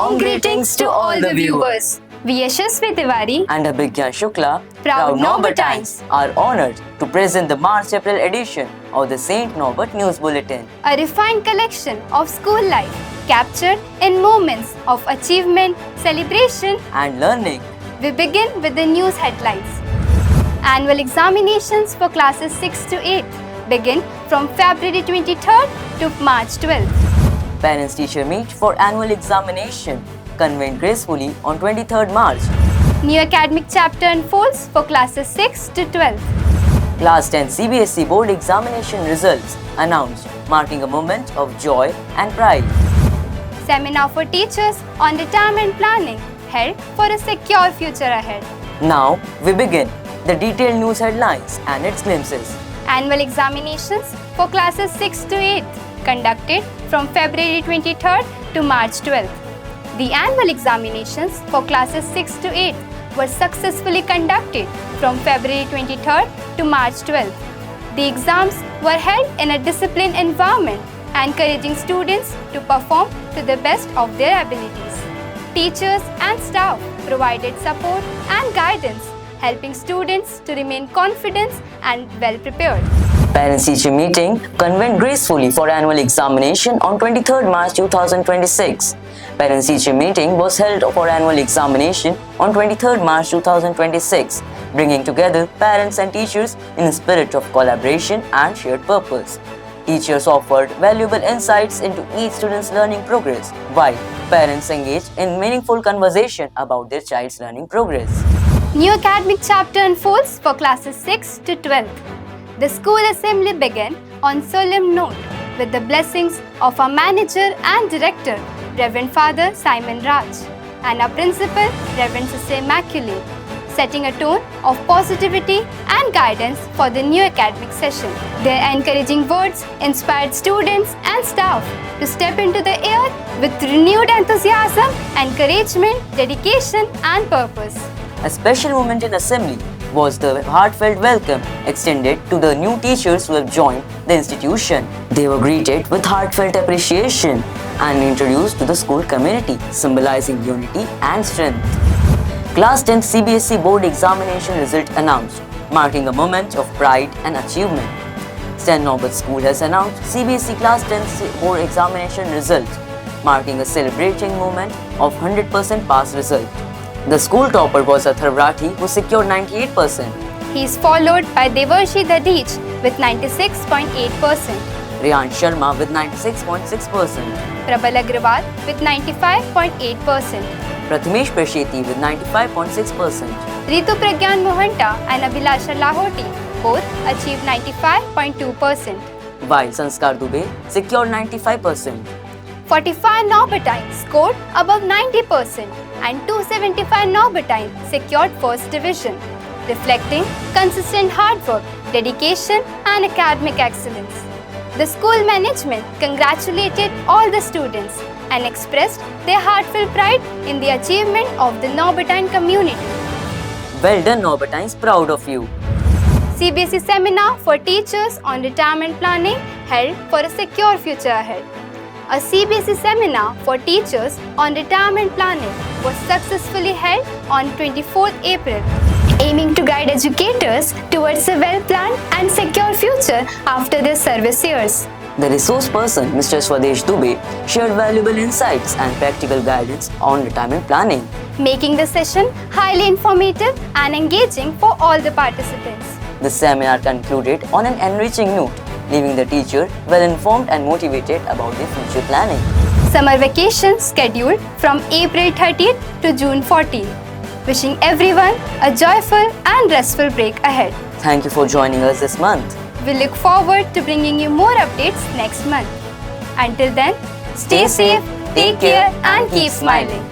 warm greetings to all the viewers. We Yashasvi Tiwari And Abhigyan Shukla, Proud Norbertines, are honored to present the March-April edition of the St. Norbert News Bulletin. a refined collection of school life captured in moments of achievement, celebration. And learning. We begin with the news headlines. Annual examinations for classes 6 to 8 begin from February 23rd to March 12th. Parents-teacher meet for annual examination convened gracefully on 23rd March. New academic chapter unfolds for classes 6 to 12. Class 10 CBSE board examination results announced, marking a moment of joy and pride. Seminar for teachers on retirement planning held for a secure future ahead. Now we begin the detailed news headlines and its glimpses. Annual examinations for classes 6 to 8 conducted from February 23rd to March 12th. The annual examinations for classes 6 to 8 were successfully conducted from February 23rd to March 12th. The exams were held in a disciplined environment, encouraging students to perform to the best of their abilities. Teachers and staff provided support and guidance, helping students to remain confident and well prepared. Parents-teacher meeting convened gracefully for annual examination on 23rd March 2026. Parents-teacher meeting was held for annual examination on 23rd March 2026, bringing together parents and teachers in a spirit of collaboration and shared purpose. Teachers offered valuable insights into each student's learning progress, while parents engaged in meaningful conversation about their child's learning progress. New academic chapter unfolds for classes 6 to 12. The school assembly began on solemn note with the blessings of our manager and director, Reverend Father Simon Raj, and our principal, Reverend Sister Immaculate, setting a tone of positivity and guidance for the new academic session. Their encouraging words inspired students and staff to step into the air with renewed enthusiasm, encouragement, dedication, and purpose. A special moment in assembly was the heartfelt welcome extended to the new teachers who have joined the institution. They were greeted with heartfelt appreciation and introduced to the school community, symbolizing unity and strength. Class 10 CBSE board examination result announced, marking a moment of pride and achievement. St. Norbert School has announced CBSE Class 10 board examination result, marking a celebrating moment of 100% pass result. The school topper was Athar Rathi, who secured 98%. He is followed by Devarshi Dadij with 96.8%, Riyan Sharma with 96.6%, Prabal Agrawal with 95.8%, Prathamesh Prasheti with 95.6%, Ritu Pragyan Mohanta and Abhilasha Lahoti both achieved 95.2%. while Sanskar Dubey secured 95%. 45 Norbertines scored above 90% and 275 Norbertines secured first division, reflecting consistent hard work, dedication and academic excellence. The school management congratulated all the students and expressed their heartfelt pride in the achievement of the Norbertine community. Well done, Norbertines, proud of you. CBSE seminar for teachers on retirement planning held for a secure future ahead. A CBSE seminar for teachers on retirement planning was successfully held on 24th April, aiming to guide educators towards a well-planned and secure future after their service years. The resource person, Mr. Swadesh Dubey, shared valuable insights and practical guidance on retirement planning, making the session highly informative and engaging for all the participants. The seminar concluded on an enriching note, leaving the teacher well informed and motivated about their future planning. Summer vacation scheduled from April 30th to June 14th. Wishing everyone a joyful and restful break ahead. Thank you for joining us this month. We look forward to bringing you more updates next month. Until then, stay safe, take care and keep smiling.